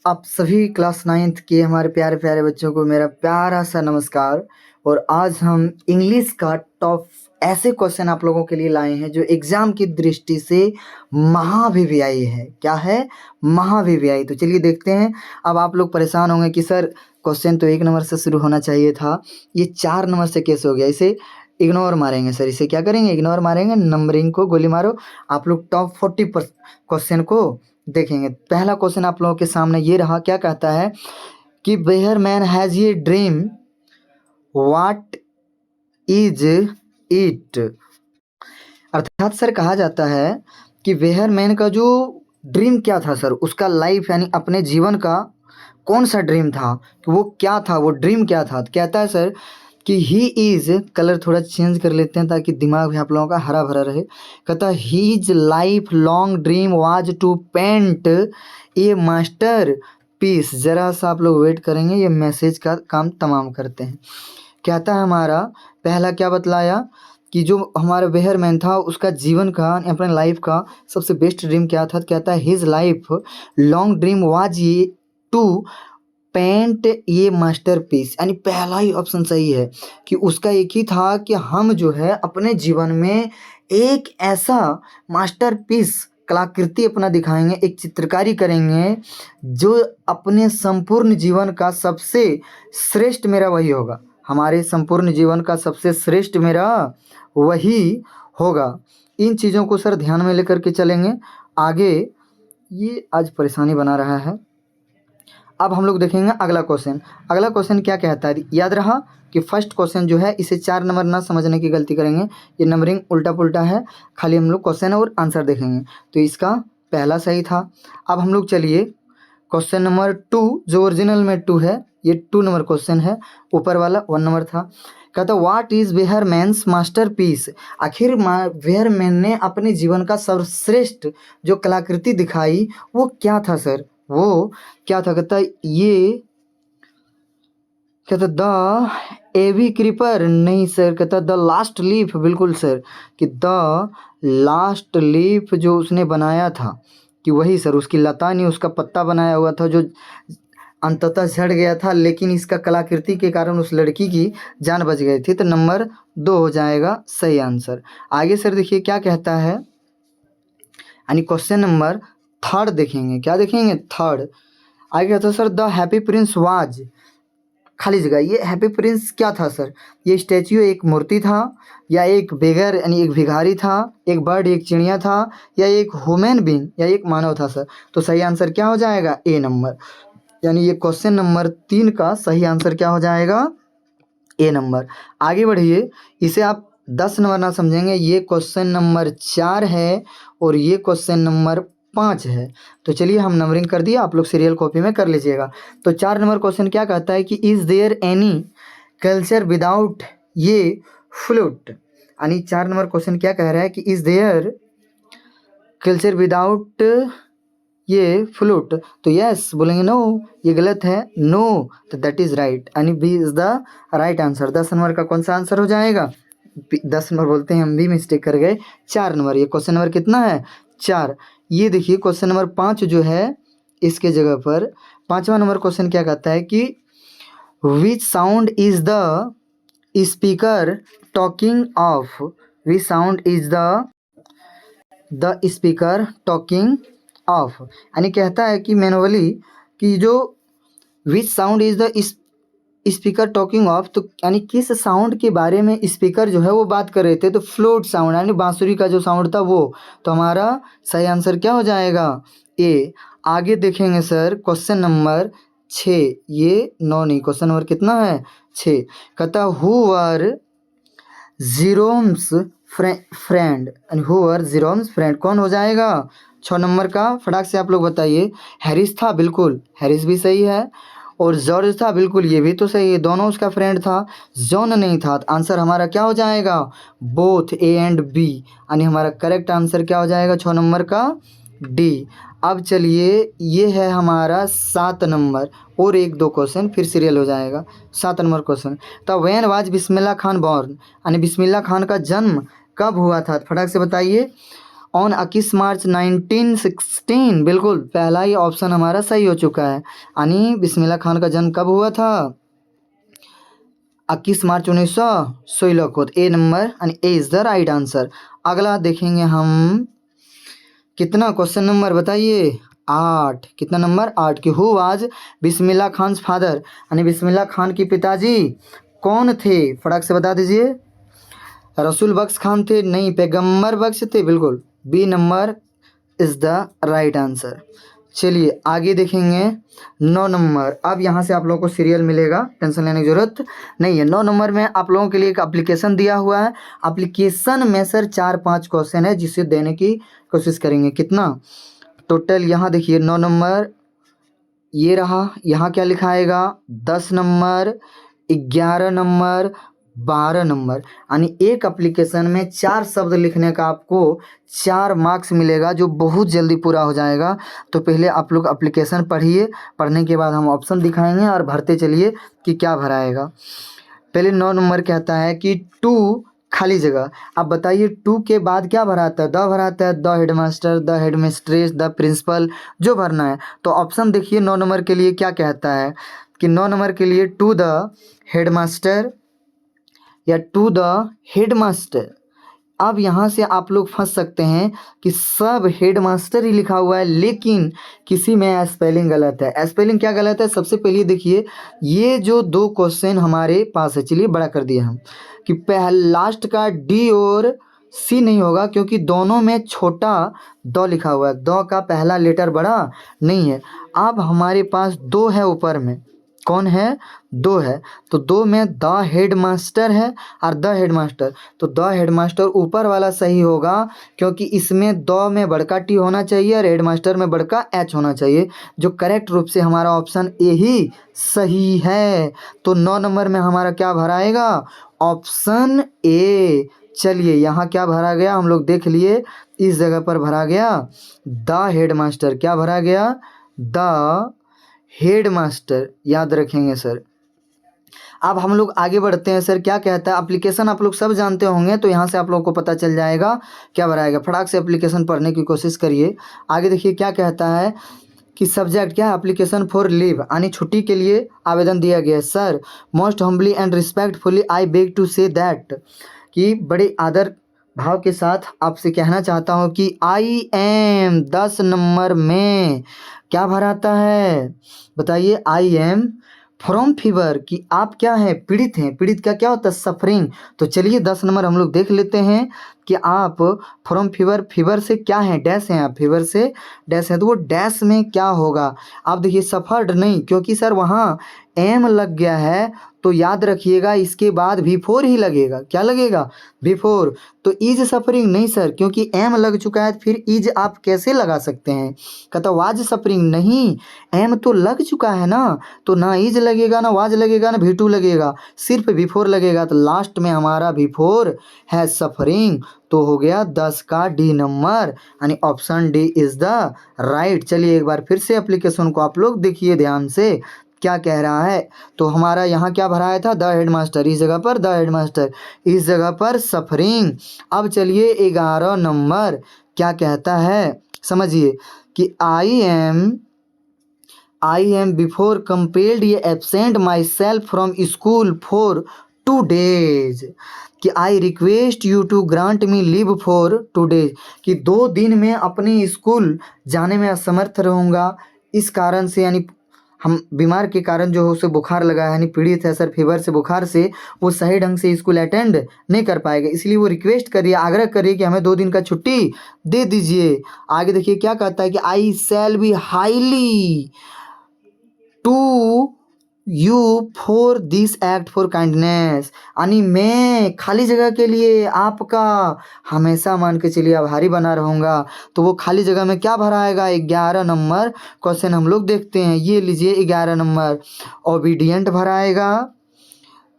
आप सभी class 9th के हमारे प्यारे प्यारे बच्चों को मेरा प्यारा सा नमस्कार। और आज हम इंग्लिश का टॉप ऐसे क्वेश्चन आप लोगों के लिए लाए हैं जो एग्जाम की दृष्टि से महाविव्यायी है। क्या है? महाविव्यायी। तो चलिए देखते हैं। अब आप लोग परेशान होंगे कि सर क्वेश्चन तो 1 नंबर से शुरू होना चाहिए था, ये 4 नंबर से कैसे हो गया? इसे इग्नोर मारेंगे सर। इसे क्या करेंगे? इग्नोर मारेंगे, नंबरिंग को गोली मारो। आप लोग टॉप 40 पर क्वेश्चन को देखेंगे। पहला क्वेश्चन आप लोगों के सामने ये रहा। क्या कहता है कि वेयर मैन हैज ये ड्रीम, व्हाट इज इट? अर्थात सर कहा जाता है कि वेयर मैन का जो ड्रीम क्या था सर, उसका लाइफ यानी अपने जीवन का कौन सा ड्रीम था, कि वो क्या था, वो ड्रीम क्या था। तो कहता है सर कि ही इज़, कलर थोड़ा चेंज कर लेते हैं ताकि दिमाग भी आप लोगों का हरा भरा रहे। कहता है his lifelong dream was to paint a masterpiece. ज़रा सा आप लोग वेट करेंगे, ये मैसेज का काम तमाम करते हैं। कहता है हमारा पहला क्या बतलाया कि जो हमारा वेयर मैन था उसका जीवन का, अपने लाइफ का सबसे बेस्ट ड्रीम क्या था। कहता है his life long dream was ये टू पेंट ये मास्टरपीस। यानी पहला ही ऑप्शन सही है कि उसका एक ही था कि हम जो है अपने जीवन में एक ऐसा मास्टरपीस कलाकृति अपना दिखाएंगे, एक चित्रकारी करेंगे जो अपने संपूर्ण जीवन का सबसे श्रेष्ठ मेरा वही होगा। हमारे संपूर्ण जीवन का सबसे श्रेष्ठ मेरा वही होगा। इन चीज़ों को सर ध्यान में लेकर के चलेंगे आगे। ये आज परेशानी बना रहा है। अब हम लोग देखेंगे अगला क्वेश्चन। अगला क्वेश्चन क्या कहता है? याद रहा कि फर्स्ट क्वेश्चन जो है इसे 4 नंबर ना समझने की गलती करेंगे, ये नंबरिंग उल्टा पुल्टा है। खाली हम लोग क्वेश्चन और आंसर देखेंगे। तो इसका पहला सही था। अब हम लोग चलिए क्वेश्चन नंबर 2 जो ओरिजिनल में 2 है, ये 2 नंबर क्वेश्चन है। ऊपर वाला 1 नंबर था। कहता what is Vermeer's masterpiece? आखिर वेयर मैन ने अपने जीवन का सर्वश्रेष्ठ जो कलाकृति दिखाई वो क्या था सर? वो क्या था? कहता ये, कहता द एवी क्रीपर, नहीं सर। कहता द लास्ट लीफ, बिल्कुल सर, कि द लास्ट लीफ जो उसने बनाया था कि वही सर, उसकी लता नहीं उसका पत्ता बनाया हुआ था जो अंततः झड़ गया था, लेकिन इसका कलाकृति के कारण उस लड़की की जान बच गई थी। तो नंबर 2 हो जाएगा सही आंसर। आगे सर देखिए क्या कहता है, यानी क्वेश्चन नंबर 3 देखेंगे। क्या देखेंगे? 3 आगे कहता है sir the happy Prince was, खाली जगह। ये हैप्पी प्रिंस क्या था सर? ये स्टैच्यू एक मूर्ति था, या एक बेगर यानी एक भिखारी था, एक बर्ड एक चिड़िया था, या एक ह्यूमन बीइंग या एक मानव था सर? तो सही आंसर क्या हो जाएगा? ए नंबर। यानी ये क्वेश्चन नंबर 3 का सही आंसर क्या हो जाएगा? ए नंबर। आगे बढ़िए, इसे आप 10 नंबर ना समझेंगे। ये क्वेश्चन नंबर 4 है और ये क्वेश्चन नंबर 5 है। तो चलिए हम नंबरिंग कर दिए, आप लोग सीरियल कॉपी में कर लीजिएगा। तो 4 नंबर क्वेश्चन क्या कहता है कि is there any culture without ये फ्लूट? यानी 4 नंबर क्वेश्चन क्या कह रहा है कि इज़ देयर कल्चर विदाउट ये फ्लूट? तो यस बोलेंगे, नो ये गलत है, नो तो दैट इज़ राइट, यानी B is the right answer. 10 number का कौन सा आंसर हो जाएगा? 10 नंबर बोलते हैं, हम भी मिस्टेक कर गए। 4 नंबर, ये क्वेश्चन नंबर कितना है? 4। ये देखिए क्वेश्चन नंबर 5 जो है इसके जगह पर 5वां नंबर क्वेश्चन क्या कहता है कि विच sound is the speaker talking of? Which sound is the speaker talking of? यानी कहता है कि मैनुअली कि जो विच sound is the speaker talking of, तो यानी किस साउंड के बारे में स्पीकर जो है वो बात कर रहे थे। तो फ्लूट साउंड यानी बांसुरी का जो साउंड था वो। तो हमारा सही आंसर क्या हो जाएगा? ए। आगे देखेंगे सर क्वेश्चन नंबर 6, ये 9 नहीं, क्वेश्चन नंबर कितना है? 6। कहता who were Jerome's friend, who were Jerome's friend कौन हो जाएगा? 6 नंबर का फटाक से आप लोग बताइए। हैरिस था, बिल्कुल हैरिस भी सही है, और जॉर्ज था, बिल्कुल ये भी तो सही है, दोनों उसका फ्रेंड था। जॉन नहीं था। तो आंसर हमारा क्या हो जाएगा? बोथ ए एंड बी, यानी हमारा करेक्ट आंसर क्या हो जाएगा 6 नंबर का? डी। अब चलिए ये है हमारा 7 नंबर, और 1-2 क्वेश्चन फिर सीरियल हो जाएगा। 7 नंबर क्वेश्चन, तो when was Bismillah Khan born? यानी बिस्मिल्लाह खान का जन्म कब हुआ था? फटाक से बताइए। ऑन 21 मार्च 1916। बिल्कुल पहला ही ऑप्शन हमारा सही हो चुका है। यानी बिस्मिल्लाह खान का जन्म कब हुआ था? 21 मार्च 1916 को। ए नंबर यानी ए इज़ द राइट आंसर। अगला देखेंगे हम, कितना क्वेश्चन नंबर बताइए? 8। कितना नंबर? 8 की who was Bismillah Khan father, यानी बिस्मिल्लाह खान की पिताजी कौन थे? फटाक से बता दीजिए। रसूल बख्श खान थे? नहीं, पैगम्बर बख्श थे। बिल्कुल B number is the right answer. चलिए आगे देखेंगे 9 नंबर। अब यहाँ से आप लोगों को सीरियल मिलेगा, टेंशन लेने की ज़रूरत नहीं है। 9 नंबर में आप लोगों के लिए एक एप्लीकेशन दिया हुआ है। एप्लीकेशन में सर 4-5 क्वेश्चन है जिसे देने की कोशिश करेंगे। कितना टोटल? यहाँ देखिए 9 नंबर ये रहा। यहाँ क्या लिखा आएगा? 10 नंबर, 11 नंबर, 12 नंबर। यानी एक एप्लीकेशन में 4 शब्द लिखने का आपको 4 मार्क्स मिलेगा, जो बहुत जल्दी पूरा हो जाएगा। तो पहले आप लोग एप्लीकेशन पढ़िए, पढ़ने के बाद हम ऑप्शन दिखाएंगे और भरते चलिए कि क्या भराएगा। पहले 9 नंबर कहता है कि टू खाली जगह। अब बताइए टू के बाद क्या भराता है? द भराता है। The headmaster, the headmistress, the principal, जो भरना है। तो ऑप्शन देखिए 9 नंबर के लिए क्या कहता है कि 9 नंबर के लिए टू द हेडमास्टर या टू द हेडमास्टर। अब यहाँ से आप लोग फंस सकते हैं कि सब हेडमास्टर ही लिखा हुआ है, लेकिन किसी में स्पेलिंग गलत है। स्पेलिंग क्या गलत है? सबसे पहले देखिए, ये जो 2 क्वेश्चन हमारे पास है, चलिए बड़ा कर दिया हम, कि लास्ट का डी और सी नहीं होगा, क्योंकि दोनों में छोटा द लिखा हुआ है। द का पहला लेटर बड़ा नहीं है। अब हमारे पास 2 है ऊपर में, कौन है? 2 है। तो 2 में द हेडमास्टर है और द हेडमास्टर, तो द हेडमास्टर ऊपर वाला सही होगा, क्योंकि इसमें द में बड़का टी होना चाहिए और हेडमास्टर में बड़का एच होना चाहिए, जो करेक्ट रूप से हमारा ऑप्शन ए ही सही है। तो 9 नंबर में हमारा क्या भराएगा? Option A. चलिए यहाँ क्या भरा गया हम लोग देख लिए, इस जगह पर भरा गया द हेडमास्टर। क्या भरा गया? द हेडमास्टर, याद रखेंगे सर। अब हम लोग आगे बढ़ते हैं। सर क्या कहता है? एप्लीकेशन आप लोग सब जानते होंगे, तो यहाँ से आप लोगों को पता चल जाएगा क्या भराएगा। फटाक से एप्लीकेशन पढ़ने की कोशिश करिए। आगे देखिए क्या कहता है कि सब्जेक्ट क्या है? एप्लीकेशन फॉर लीव, यानी छुट्टी के लिए आवेदन दिया गया है। Sir most humbly and respectfully I beg to say that, कि बड़े आदर भाव के साथ आपसे कहना चाहता हूँ कि आई एम 10 नंबर में क्या भराता है? बताइए। आई एम फ्रॉम फीवर, कि आप क्या हैं? पीड़ित हैं। पीड़ित का क्या होता है? सफरिंग। तो चलिए 10 नंबर हम लोग देख लेते हैं कि आप फ्रॉम फीवर, फीवर से क्या हैं? डैश हैं आप, फीवर से डैश हैं, तो वो डैश में क्या होगा? आप देखिए सफर्ड नहीं, क्योंकि सर वहाँ एम लग गया है, तो याद रखिएगा इसके बाद बिफोर ही लगेगा। क्या लगेगा? बिफोर। तो इज सफरिंग नहीं सर, क्योंकि एम लग चुका है, फिर इज आप कैसे लगा सकते हैं? कहता वाज सफरिंग, नहीं, एम तो लग चुका है ना, तो ना इज लगेगा, ना वाज लगेगा, ना भी टू लगेगा, सिर्फ बिफोर लगेगा। तो लास्ट में हमारा बिफोर है सफरिंग, तो हो गया 10 का डी नंबर, यानी option D is the right. चलिए एक बार फिर से एप्लीकेशन को आप लोग देखिए ध्यान से क्या कह रहा है। तो हमारा यहाँ क्या भराया था? द हेडमास्टर, इस जगह पर द हेडमास्टर, इस जगह पर सफरिंग। अब चलिए 11 नंबर क्या कहता है, समझिए कि आई एम बिफोर कंपेल्ड ये absent my self from school for 2 days, कि I request you to grant me leave for 2 days, कि 2 दिन में अपने स्कूल जाने में असमर्थ रहूँगा, इस कारण से, यानी हम बीमार के कारण जो है उसे बुखार लगा है, यानी पीड़ित है सर फीवर से, बुखार से, वो सही ढंग से स्कूल अटेंड नहीं कर पाएगा, इसलिए वो रिक्वेस्ट करिए, आग्रह करिए कि हमें 2 दिन का छुट्टी दे दीजिए। आगे देखिए क्या कहता है कि I shall be highly to you for this act for kindness, यानी मैं खाली जगह के लिए आपका हमेशा मान के चलिए आभारी बना रहूँगा। तो वो खाली जगह में क्या भराएगा? 11 नंबर क्वेश्चन हम लोग देखते हैं। ये लीजिए 11 नंबर, ओबीडियंट भराएगा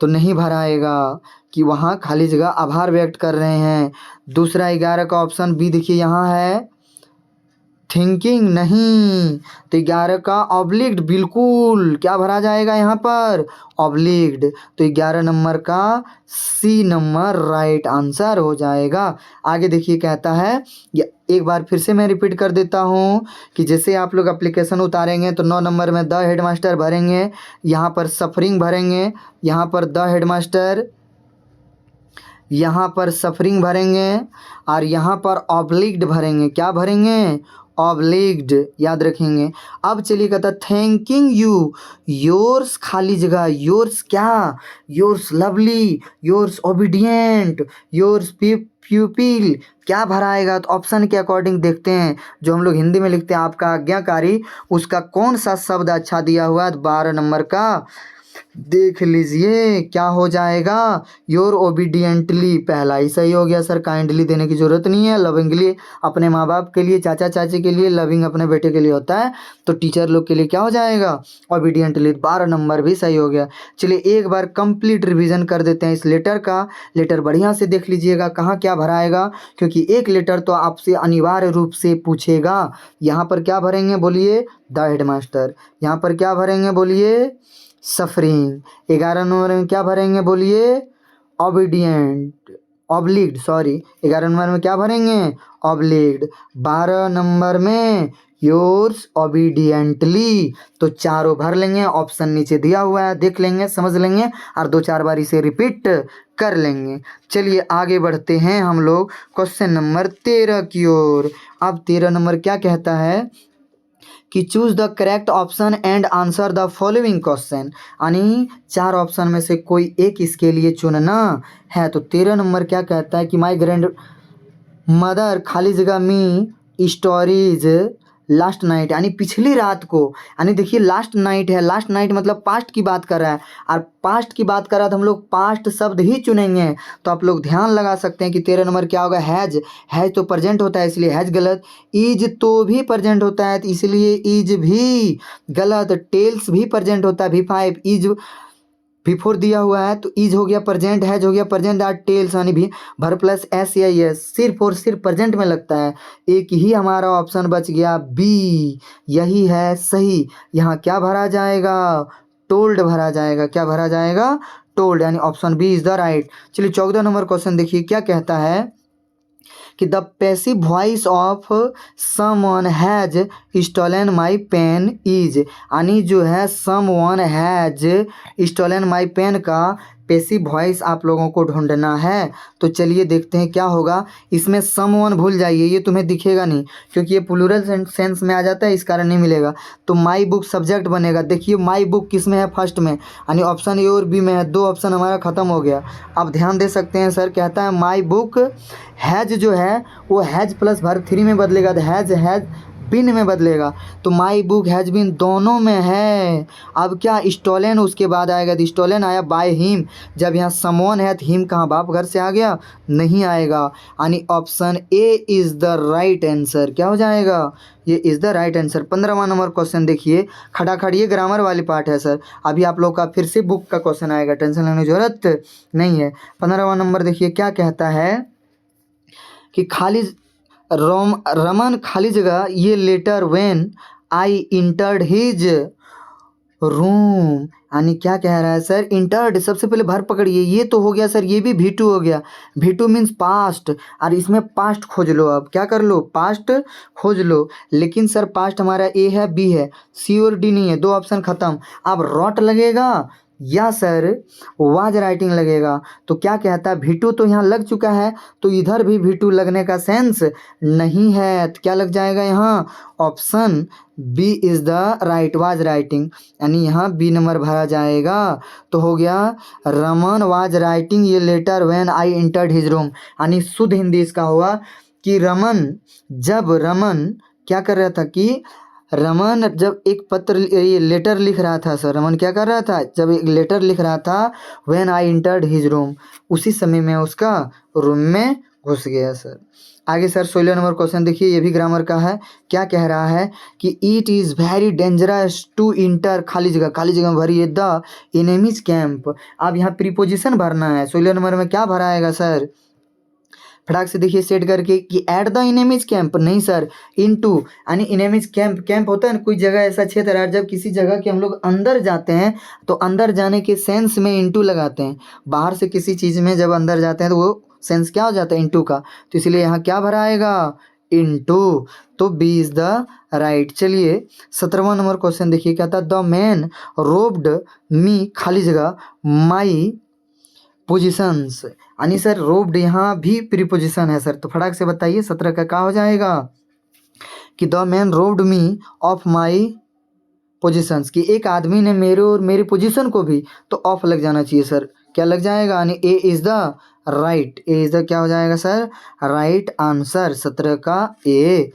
तो नहीं भराएगा, कि वहाँ खाली जगह आभार व्यक्त कर रहे हैं। दूसरा 11 का ऑप्शन बी देखिए यहाँ है, थिंकिंग नहीं। तो 11 का ऑब्लिक्ड, बिल्कुल क्या भरा जाएगा यहाँ पर, ऑब्लिक्ड। तो 11 नंबर का सी नंबर राइट आंसर हो जाएगा। आगे देखिए कहता है, एक बार फिर से मैं रिपीट कर देता हूँ कि जैसे आप लोग एप्लीकेशन उतारेंगे तो 9 नंबर में द हेडमास्टर भरेंगे, यहाँ पर सफरिंग भरेंगे, यहाँ पर द हेडमास्टर, यहाँ पर सफरिंग भरेंगे और यहाँ पर ऑब्लिक्ड भरेंगे। क्या भरेंगे, ऑब्लिक्ड, याद रखेंगे। अब चलिए कहता थैंकिंग यू, योर्स खाली जगह, योर्स क्या, yours lovely, yours obedient, yours प्यूपिल, क्या भराएगा। तो ऑप्शन के अकॉर्डिंग देखते हैं, जो हम लोग हिंदी में लिखते हैं आपका आज्ञाकारी, उसका कौन सा शब्द अच्छा दिया हुआ है। 12 नंबर का देख लीजिए क्या हो जाएगा, योर ओबीडियंटली, पहला ही सही हो गया सर। काइंडली देने की जरूरत नहीं है, लविंगली अपने माँ बाप के लिए, चाचा चाची के लिए, लविंग अपने बेटे के लिए होता है, तो टीचर लोग के लिए क्या हो जाएगा, ओबीडियंटली। 12 नंबर भी सही हो गया। चलिए एक बार कंप्लीट रिवीजन कर देते हैं इस लेटर का। लेटर बढ़िया से देख लीजिएगा कहाँ क्या भराएगा, क्योंकि एक लेटर तो आपसे अनिवार्य रूप से पूछेगा। यहाँ पर क्या भरेंगे बोलिए, द हेडमास्टर। यहाँ पर क्या भरेंगे बोलिए, सफरिंग। 11 नंबर में क्या भरेंगे बोलिए, ओबीडियंट, ऑब्लिक्ड, सॉरी 11 नंबर में क्या भरेंगे, ऑब्लिक्ड। 12 नंबर में योर्स ओबीडियंटली। तो चारों भर लेंगे, ऑप्शन नीचे दिया हुआ है, देख लेंगे, समझ लेंगे और 2-4 बार इसे रिपीट कर लेंगे। चलिए आगे बढ़ते हैं हम लोग क्वेश्चन नंबर 13 की ओर। अब 13 नंबर क्या कहता है कि choose the correct option and answer the following question, यानी 4 ऑप्शन में से कोई एक इसके लिए चुनना है। तो 13 नंबर क्या कहता है कि माई ग्रैंड मदर खाली जगह मी स्टोरीज लास्ट नाइट, यानी पिछली रात को, यानी देखिए लास्ट नाइट है, लास्ट नाइट मतलब पास्ट की बात कर रहा है, और पास्ट की बात कर रहा है तो हम लोग पास्ट शब्द ही चुनेंगे। तो आप लोग ध्यान लगा सकते हैं कि 13 नंबर क्या होगा, हैज। हैज तो प्रेजेंट होता है इसलिए हैज गलत, इज तो भी प्रेजेंट होता है तो इसलिए इज भी गलत, टेल्स भी प्रेजेंट होता है, V5 इज बिफोर दिया हुआ है तो इज हो गया प्रेजेंट, हैज हो गया प्रेजेंट, आर टेल्स यानी भी भर प्लस एस या एस, सिर्फ और सिर्फ प्रेजेंट में लगता है। एक ही हमारा ऑप्शन बच गया बी, यही है सही। यहाँ क्या भरा जाएगा, टोल्ड भरा जाएगा। क्या भरा जाएगा, टोल्ड, यानी option B is the right. चलिए 14 नंबर क्वेश्चन देखिए क्या कहता है कि the passive voice of someone has stolen my pen is, यानी जो है someone has stolen my pen का पैसिव वॉइस आप लोगों को ढूंढना है। तो चलिए देखते हैं क्या होगा। इसमें समवन भूल जाइए, ये तुम्हें दिखेगा नहीं क्योंकि ये प्लूरल सेंस में आ जाता है, इस कारण नहीं मिलेगा। तो माई बुक सब्जेक्ट बनेगा। देखिए माई बुक किस में है, फर्स्ट में, यानी ऑप्शन ए और बी में है। 2 ऑप्शन हमारा खत्म हो गया। अब ध्यान दे सकते हैं सर कहता है माई बुक हैज जो है वो हैज प्लस वर्ब 3 में बदलेगा, तो हैज बिन में बदलेगा। तो माई बुक हैज बिन दोनों में है। अब क्या स्टोलन उसके बाद आएगा, तो स्टोलन आया बाय हिम। जब यहाँ समवन है तो हिम कहाँ बाप घर से आ गया, नहीं आएगा, यानी option A is the right answer. क्या हो जाएगा, ये इज़ द राइट आंसर। 15वां नंबर क्वेश्चन देखिए, खड़ा ये ग्रामर वाली पार्ट है सर। अभी आप लोग का फिर से बुक का क्वेश्चन आएगा, टेंशन लेने की जरूरत नहीं है। 15वां नंबर देखिए क्या कहता है कि खाली रमन खाली जगह ये letter when I entered his room, यानी क्या कह रहा है सर, इंटर्ड, सबसे पहले भर पकड़िए, ये तो हो गया सर, ये भी V2 हो गया। V2 मीन्स पास्ट, और इसमें पास्ट खोज लो। अब क्या कर लो, पास्ट खोज लो। लेकिन सर पास्ट हमारा ए है, बी है, सी और डी नहीं है, 2 ऑप्शन खत्म। अब रॉट लगेगा या सर वाज राइटिंग लगेगा। तो क्या कहता है, V2 तो यहाँ लग चुका है, तो इधर भी V2 लगने का सेंस नहीं है। तो क्या लग जाएगा यहाँ, option B is the right, was writing, यानी यहाँ बी नंबर भरा जाएगा। तो हो गया रमन वाज राइटिंग ये letter when I entered his room, यानी शुद्ध हिंदी इसका होगा कि रमन क्या कर रहा था, कि रमन जब एक पत्र ये लेटर लिख रहा था सर, रमन क्या कर रहा था, जब एक लेटर लिख रहा था when I entered his room, उसी समय में उसका रूम में घुस गया सर। आगे सर 16 नंबर क्वेश्चन देखिए, ये भी ग्रामर का है। क्या कह रहा है कि it is very dangerous to enter खाली जगह भरिए द एनिमीज कैंप। अब यहाँ प्रीपोजिशन भरना है। 16 नंबर में क्या भराएगा सर, फटाक से देखिए सेट करके कि एट द इनेमिज कैंप, नहीं सर, इनटू, यानी इनेमिज कैंप, कैंप होता है ना कोई जगह ऐसा क्षेत्र है जब किसी जगह के हम लोग अंदर जाते हैं तो अंदर जाने के सेंस में इनटू लगाते हैं। बाहर से किसी चीज़ में जब अंदर जाते हैं तो वो सेंस क्या हो जाता है, इनटू का। तो इसलिए यहाँ क्या भरा आएगा, इनटू। तो बी इज द राइट। चलिए 17वां नंबर क्वेश्चन देखिए क्या था, द मैन रोब्ड मी, खाली जगह, माई पोजिशंस, यानी सर रोब्ड यहाँ भी प्रीपोजिशन है सर, तो फटाक से बताइए 17 का क्या हो जाएगा कि the man robed me of my positions, कि एक आदमी ने मेरे और मेरी पोजीशन को भी, तो ऑफ लग जाना चाहिए सर, क्या लग जाएगा, यानी ए is the right, A is the क्या हो जाएगा सर, राइट आंसर 17 का ए।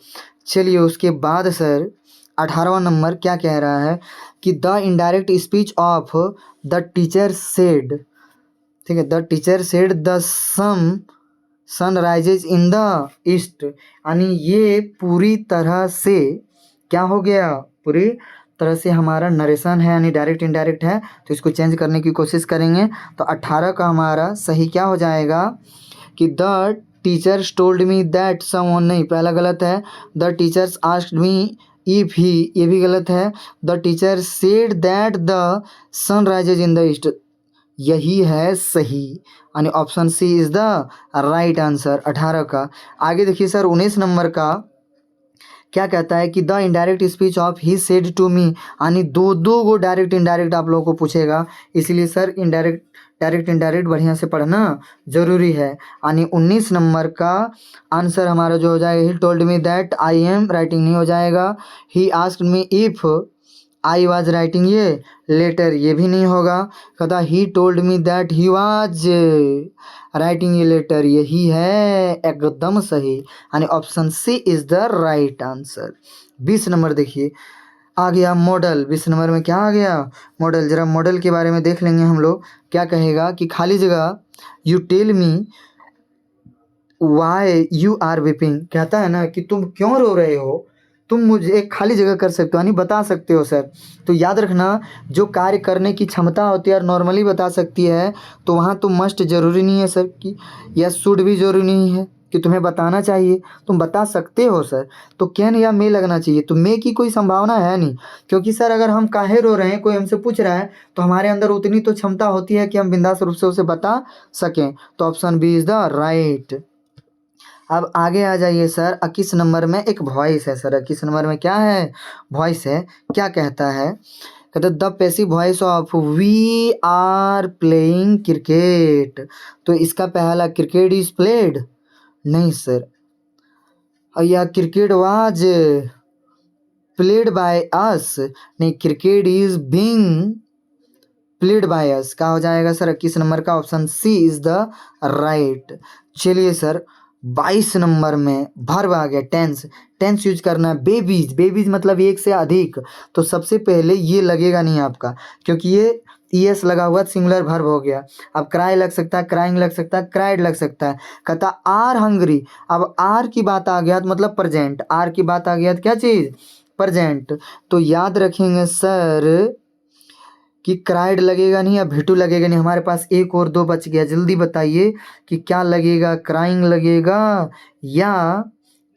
चलिए उसके बाद सर 18वां नंबर क्या कह रहा है कि the indirect speech of the teacher said, ठीक है, the teacher said the sun rises in the east, यानी ये पूरी तरह से क्या हो गया, पूरी तरह से हमारा नरेशन है, यानी डायरेक्ट इनडायरेक्ट है, तो इसको चेंज करने की कोशिश करेंगे। तो 18 का हमारा सही क्या हो जाएगा कि the teachers told me that someone, नहीं पहला गलत है, the teachers asked me if he, ये भी गलत है, the teacher said that the sun rises in the east, यही है सही, यानी option C is the right answer 18 का। आगे देखिए सर 19 नंबर का क्या कहता है कि the indirect speech of he said to me, यानी दो दो को डायरेक्ट इनडायरेक्ट आप लोगों को पूछेगा, इसलिए सर इनडायरेक्ट डायरेक्ट इनडायरेक्ट बढ़िया से पढ़ना जरूरी है। यानी 19 नंबर का आंसर हमारा जो हो जाएगा, he told me that I am writing नहीं हो जाएगा, he asked me if I was writing ये लेटर, ये भी नहीं होगा, कहता he told me that he was writing ये लेटर, यही है एकदम सही, यानी option C is the right answer. 20 number देखिए आ गया मॉडल, 20 नंबर में क्या आ गया, मॉडल। जरा मॉडल के बारे में देख लेंगे हम लोग, क्या कहेगा कि खाली जगह you tell me why you are weeping, कहता है ना कि तुम क्यों रो रहे हो, तुम मुझे एक खाली जगह कर सकते हो, यानी बता सकते हो सर। तो याद रखना जो कार्य करने की क्षमता होती है और नॉर्मली बता सकती है, तो वहाँ तो मस्ट जरूरी नहीं है सर कि, या शुड भी जरूरी नहीं है कि तुम्हें बताना चाहिए, तुम बता सकते हो सर। तो कैन या मे लगना चाहिए, तो मे की कोई संभावना है नहीं, क्योंकि सर अगर हम काहे रो रहे हैं कोई हमसे पूछ रहा है तो हमारे अंदर उतनी तो क्षमता होती है कि हम बिंदास रूप से उसे बता सकें। तो option B is the right. अब आगे आ जाइए सर 21 नंबर में एक वॉइस है सर, 21 नंबर में क्या है, वॉइस है, क्या कहता है, कहता the passive voice of we are playing cricket, तो इसका पहला क्रिकेट इज प्लेड, नहीं सर, या cricket was played by us, नहीं cricket is being played by us, क्या हो जाएगा सर 21 नंबर का option C is the right. चलिए सर 22 नंबर में वर्ब आ गया, टेंस, टेंस यूज करना है, बेबीज, बेबीज मतलब एक से अधिक, तो सबसे पहले ये लगेगा नहीं आपका, क्योंकि ये ईएस लगा हुआ सिंगुलर वर्ब हो गया। अब क्राई लग सकता है, क्राइंग लग सकता है, क्राइड लग सकता है, कहता आर हंग्री, अब आर की बात आ गया तो मतलब प्रेजेंट, आर की बात आ गया तो क्या चीज़, प्रेजेंट। तो याद रखेंगे सर कि क्राइड लगेगा नहीं या भिटू लगेगा नहीं, हमारे पास एक और दो बच गया, जल्दी बताइए कि क्या लगेगा, क्राइंग लगेगा या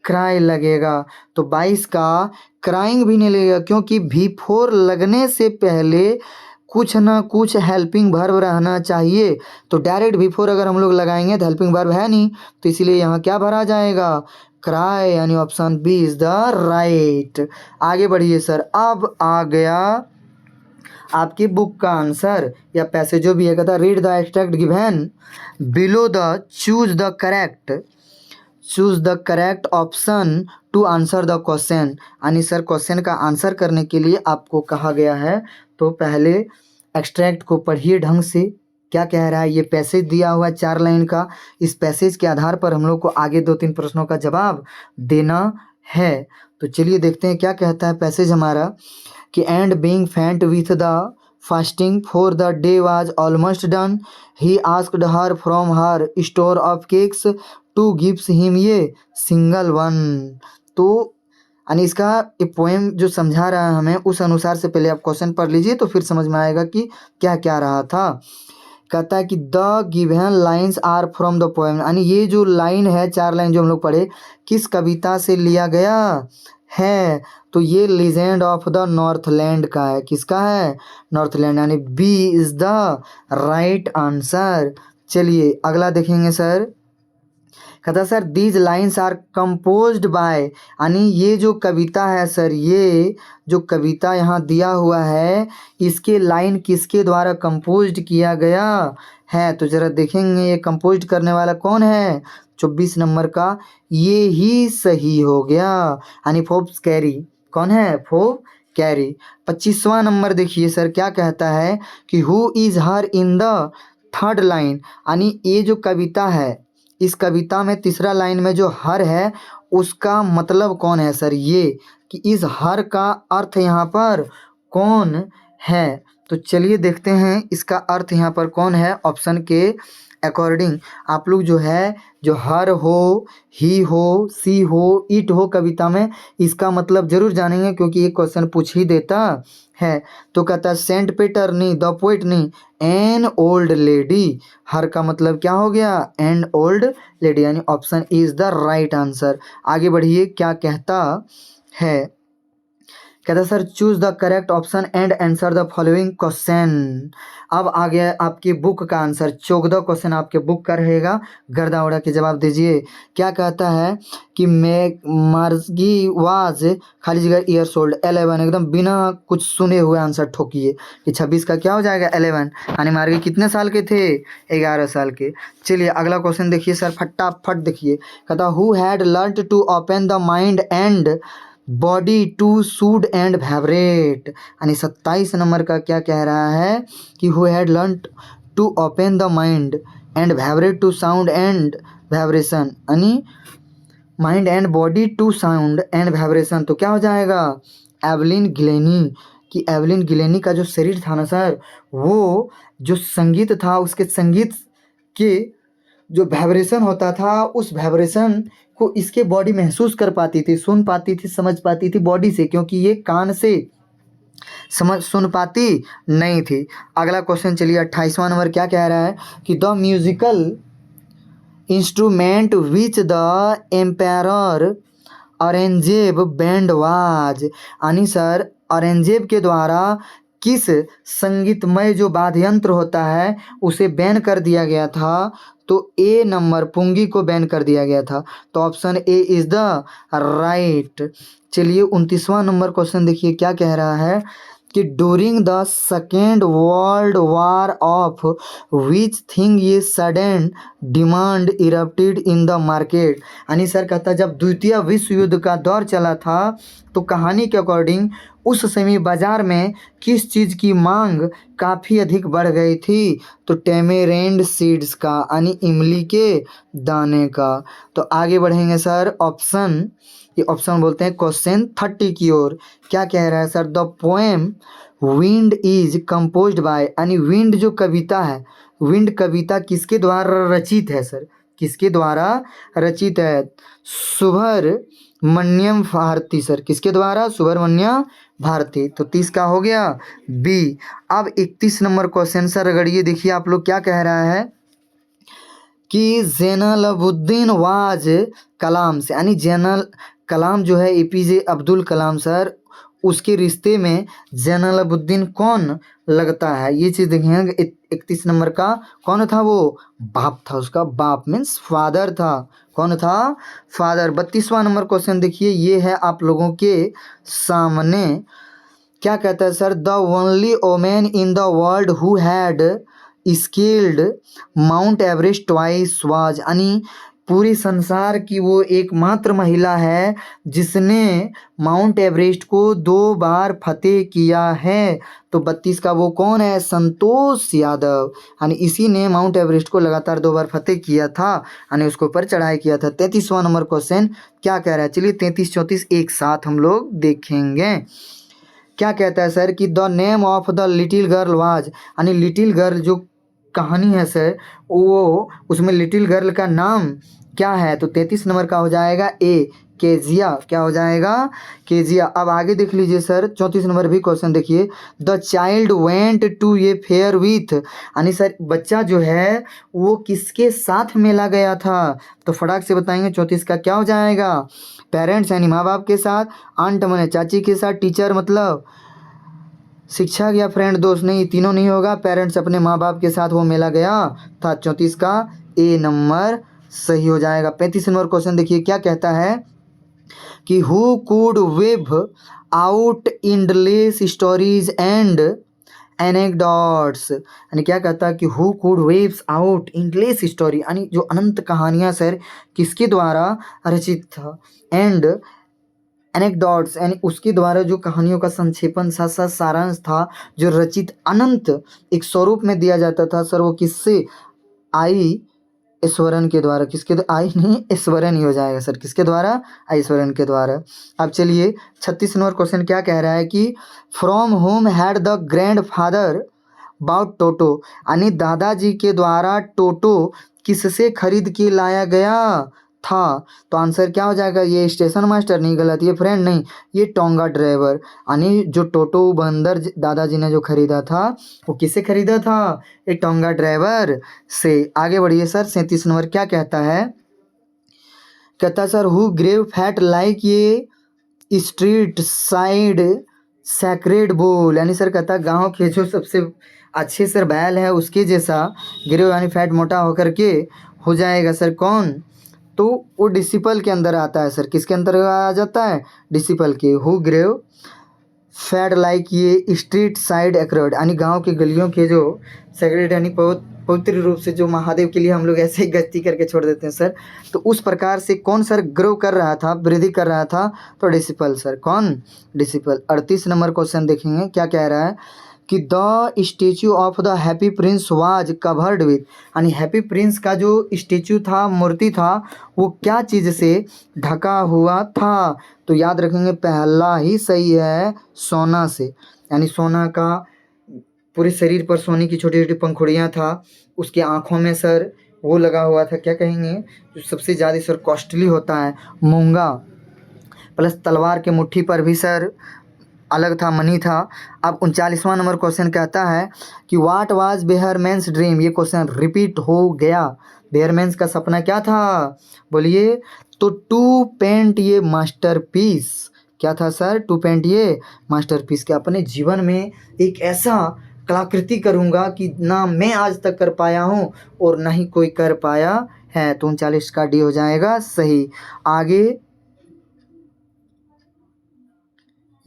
क्राई लगेगा। तो 22 का क्राइंग भी नहीं लगेगा, क्योंकि V4 लगने से पहले कुछ ना कुछ हेल्पिंग वर्ब रहना चाहिए, तो डायरेक्ट V4 अगर हम लोग लगाएंगे तो हेल्पिंग वर्ब है नहीं, तो इसलिए यहाँ क्या भरा जाएगा, क्राई, यानी option B is the right. आगे बढ़िए सर, अब आ गया आपकी बुक का आंसर या पैसेज जो भी है, कहता read the extract given below the choose the correct option to answer the question, यानी सर क्वेश्चन का आंसर करने के लिए आपको कहा गया है, तो पहले एक्सट्रैक्ट को पढ़िए ढंग से, क्या कह रहा है, ये पैसेज दिया हुआ है 4 लाइन का, इस पैसेज के आधार पर हम लोग को आगे 2-3 प्रश्नों का जवाब देना है। तो चलिए देखते हैं क्या कहता है पैसेज हमारा, कि एंड बीइंग फेंट with the fasting for the day was almost done, he asked her from her store of cakes two gives him ये सिंगल वन। तो यानी इसका ये पोएम जो समझा रहा है हमें, उस अनुसार से पहले आप क्वेश्चन पढ़ लीजिए तो फिर समझ में आएगा कि क्या क्या रहा था, कहता है कि the given lines are from the poem, यानी ये जो लाइन है, 4 लाइन जो हम लोग पढ़े, किस कविता से लिया गया है? तो ये लीजेंड ऑफ द नॉर्थलैंड का है। किसका है? नॉर्थलैंड, यानी B is the right answer. चलिए अगला देखेंगे सर। कहता sir these lines are composed by, यानी ये जो कविता है सर, ये जो कविता यहाँ दिया हुआ है, इसके लाइन किसके द्वारा कंपोज्ड किया गया है? तो जरा देखेंगे ये कंपोज्ड करने वाला कौन है। 24 नंबर का ये ही सही हो गया, यानी फोर्ब्स कैरी। कौन है? Forbes Carey. 25वां नंबर देखिए सर क्या कहता है कि who is her in the third line, यानी ये जो कविता है, इस कविता में तीसरा लाइन में जो हर है उसका मतलब कौन है सर? ये कि इस हर का अर्थ यहाँ पर कौन है? तो चलिए देखते हैं इसका अर्थ यहाँ पर कौन है। ऑप्शन के अकॉर्डिंग आप लोग जो है, जो हर हो, ही हो, सी हो, इट हो कविता में, इसका मतलब जरूर जानेंगे क्योंकि ये क्वेश्चन पूछ ही देता है। तो कहता है सेंट पेटरनी द पोइटनी एन ओल्ड लेडी, हर का मतलब क्या हो गया? एन ओल्ड लेडी, यानी option is the right answer. आगे बढ़िए क्या कहता है। कहता sir choose the correct option and answer the following question. अब आ गया आपकी बुक का आंसर। 14 क्वेश्चन आपके बुक का रहेगा, गर्दा उड़ा के जवाब दीजिए। क्या कहता है कि मार्गी वाज खाली जगह ईयर्स ओल्ड 11, एकदम बिना कुछ सुने हुए आंसर ठोकिए कि 26 का क्या हो जाएगा? 11, यानी मार्गी कितने साल के थे? 11 साल के। चलिए अगला क्वेश्चन देखिए सर, फटाफट देखिए। कहता who had learn to open the mind and body to सूड एंड वाइब्रेट, यानी 27 नंबर का क्या कह रहा है कि who had learn to open the mind and vibrate to sound and vibration, यानी mind and body to sound and vibration. तो क्या हो जाएगा? Evelyn Glennie. कि एवलिन गिलेनी का जो शरीर था ना सर, वो जो संगीत था, उसके संगीत के जो वाइब्रेशन होता था, उस वाइब्रेशन को इसके बॉडी महसूस कर पाती थी, सुन पाती थी, समझ पाती थी बॉडी से, क्योंकि ये कान से समझ सुन पाती नहीं थी। अगला क्वेश्चन चलिए 28वां नंबर क्या कह रहा है कि the musical instrument which the emperor Aurangzeb banned was, यानी सर औरंगजेब के द्वारा किस संगीतमय जो वाद्य यंत्र होता है उसे बैन कर दिया गया था? तो ए नंबर पुंगी को बैन कर दिया गया था। तो option A is the right. चलिए 29वां नंबर क्वेश्चन देखिए क्या कह रहा है कि during the second world war of which thing ये sudden demand erupted in the market, यानी सर कहता जब द्वितीय विश्व युद्ध का दौर चला था तो कहानी के अकॉर्डिंग उस समय बाजार में किस चीज़ की मांग काफ़ी अधिक बढ़ गई थी? तो टेमेरेंड सीड्स का, यानी इमली के दाने का। तो आगे बढ़ेंगे सर ऑप्शन, ये ऑप्शन बोलते हैं क्वेश्चन 30 की ओर। क्या कह रहा है sir? The poem wind is composed by, यानी विंड जो कविता है, विंड कविता किसके द्वारा रचित है सर? किसके द्वारा रचित है? सुब्रमण्यम भारती सर। किसके द्वारा? सुब्रमण्यम भारती। तो 30 का हो गया बी। अब 31 नंबर क्वेश्चन सर रगड़िए, देखिए आप लोग क्या कह रहा है कि जैनलाब्दीन वाज कलाम से, यानी जैनल कलाम जो है एपीजे अब्दुल कलाम सर, उसके रिश्ते में जैनलाब्दीन कौन लगता है? ये चीज़ देखेंगे। 31 नंबर का कौन था? वो बाप था, उसका बाप मीन्स फादर था। कौन था? फादर। 32वां नंबर क्वेश्चन देखिए, ये है आप लोगों के सामने। क्या कहता है sir? The only women in the world who had scaled mount Everest twice was, यानी पूरे संसार की वो एकमात्र महिला है जिसने माउंट एवरेस्ट को 2 बार फतेह किया है। तो 32 का वो कौन है? संतोष यादव, यानी इसी ने माउंट एवरेस्ट को लगातार 2 बार फतेह किया था, यानी उसके ऊपर चढ़ाई किया था। 33वां नंबर क्वेश्चन क्या कह रहा है? चलिए 33 34 एक साथ हम लोग देखेंगे। क्या कहता है सर कि the name of the little girl was, यानी लिटिल गर्ल जो कहानी है सर, वो उसमें लिटिल गर्ल का नाम क्या है? तो 33 नंबर का हो जाएगा ए केजिया, क्या हो जाएगा केजिया। अब आगे देख लीजिए सर 34 नंबर भी क्वेश्चन देखिए, the child went to a fair with, यानी सर बच्चा जो है वो किसके साथ मेला गया था, तो फटाक से बताएंगे 34 का क्या हो जाएगा, पेरेंट्स यानी माँ बाप के साथ, आंट माने चाची के साथ, टीचर मतलब शिक्षक या फ्रेंड दोस्त, नहीं तीनों नहीं होगा, पेरेंट्स अपने माँ बाप के साथ वो मेला गया था। 34 का ए नंबर सही हो जाएगा। 35 नंबर क्वेश्चन देखिए क्या कहता है कि who could wave out endless stories and anecdotes, यानी क्या कहता है कि who could waves out endless story, यानी जो अनंत कहानियां सर किसके द्वारा रचित था, एंड एनेक्डोट्स यानी उसके द्वारा जो कहानियों का संक्षेपण सा सारांश था, जो रचित अनंत एक स्वरूप में दिया जाता था सर, वो किससे आई ईश्वरन के द्वारा, किसके आई नहीं ईश्वरन ही हो जाएगा सर, किसके द्वारा ईश्वरन के द्वारा। अब चलिए 36 नंबर क्वेश्चन क्या कह रहा है कि from home had the grand father bout Toto, यानी दादाजी के द्वारा टोटो किससे खरीद के लाया गया था, तो आंसर क्या हो जाएगा, ये स्टेशन मास्टर नहीं, गलत, ये फ्रेंड नहीं, ये टोंगा ड्राइवर, यानी जो टोटो बंदर दादाजी ने जो खरीदा था वो किससे खरीदा था, ये टोंगा ड्राइवर से। आगे बढ़िए सर 37 नंबर क्या कहता है, कहता है sir who grew fat like ये स्ट्रीट साइड सैक्रेड बुल, यानी सर कहता है गाँव के जो सबसे अच्छे सर बैल है उसके जैसा ग्रेव यानी फैट मोटा होकर के हो जाएगा सर, कौन, तो वो डिसिपल के अंदर आता है सर, किसके अंदर आ जाता है, डिसिपल के। हु ग्रेव फैट लाइक ये स्ट्रीट साइड एक्रोड, यानी गांव के गलियों के जो सेक्रेट यानी पवित्र रूप से जो महादेव के लिए हम लोग ऐसे ही गश्ती करके छोड़ देते हैं सर, तो उस प्रकार से कौन सर ग्रो कर रहा था, वृद्धि कर रहा था, तो डिसिपल सर, कौन, डिसिपल। 38 नंबर क्वेश्चन देखेंगे क्या कह रहा है कि the statue of the happy Prince was covered with, यानी हैप्पी प्रिंस का जो स्टेच्यू था, मूर्ति था, वो क्या चीज़ से ढका हुआ था, तो याद रखेंगे पहला ही सही है, सोना से, यानी सोना का पूरे शरीर पर सोने की छोटी छोटी पंखुड़ियाँ था, उसके आँखों में सर वो लगा हुआ था, क्या कहेंगे, जो सबसे ज़्यादा सर कॉस्टली होता है मूंगा, प्लस तलवार के मुट्ठी पर भी सर अलग था, मनी था। अब 39वां नंबर क्वेश्चन कहता है कि व्हाट वाज बेहरमैन्स ड्रीम, ये क्वेश्चन रिपीट हो गया, बेहरमैन्स का सपना क्या था, बोलिए, तो टू पेंट ये मास्टरपीस, क्या था सर, टू पेंट ये मास्टरपीस, के अपने जीवन में एक ऐसा कलाकृति करूँगा कि ना मैं आज तक कर पाया हूँ और ना ही कोई कर पाया है, तो 39 का डी हो जाएगा सही। आगे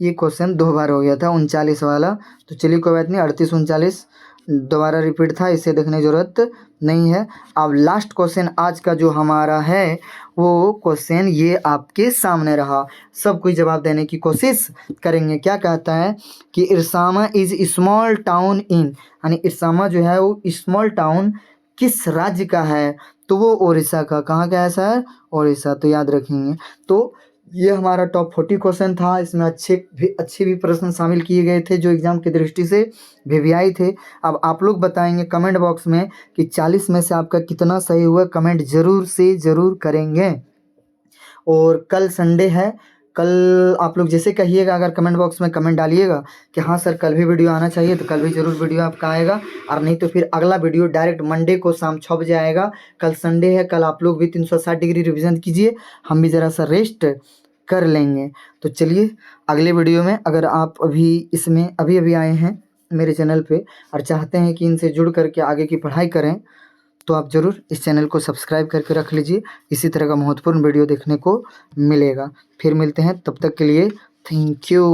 ये क्वेश्चन 2 बार हो गया था 39 वाला, तो चलिए कोई बात नहीं, 38 39 दोबारा रिपीट था, इसे देखने की ज़रूरत नहीं है। अब लास्ट क्वेश्चन आज का जो हमारा है वो क्वेश्चन ये आपके सामने रहा, सब कुछ जवाब देने की कोशिश करेंगे। क्या कहता है कि इरसामा इज़ स्मॉल टाउन इन, यानी इरसामा जो है वो स्मॉल टाउन किस राज्य का है, तो वो ओडिशा का, कहाँ का है सर, ओडिशा, तो याद रखेंगे। तो ये हमारा टॉप 40 क्वेश्चन था, इसमें अच्छे भी प्रश्न शामिल किए गए थे जो एग्ज़ाम की दृष्टि से वीवीआई थे। अब आप लोग बताएंगे कमेंट बॉक्स में कि 40 में से आपका कितना सही हुआ, कमेंट ज़रूर से ज़रूर करेंगे। और कल संडे है, कल आप लोग जैसे कहिएगा, अगर कमेंट बॉक्स में कमेंट डालिएगा कि हाँ सर कल भी वीडियो आना चाहिए, तो कल भी ज़रूर वीडियो आपका आएगा, और नहीं तो फिर अगला वीडियो डायरेक्ट मंडे को शाम 6 बजे आएगा। कल संडे है, कल आप लोग भी 360 डिग्री रिवीजन कीजिए, हम भी ज़रा सा रेस्ट कर लेंगे। तो चलिए अगले वीडियो में, अगर आप अभी इसमें अभी आए हैं मेरे चैनल पे और चाहते हैं कि इनसे जुड़ करके आगे की पढ़ाई करें, तो आप ज़रूर इस चैनल को सब्सक्राइब करके रख लीजिए, इसी तरह का महत्वपूर्ण वीडियो देखने को मिलेगा। फिर मिलते हैं, तब तक के लिए थैंक यू।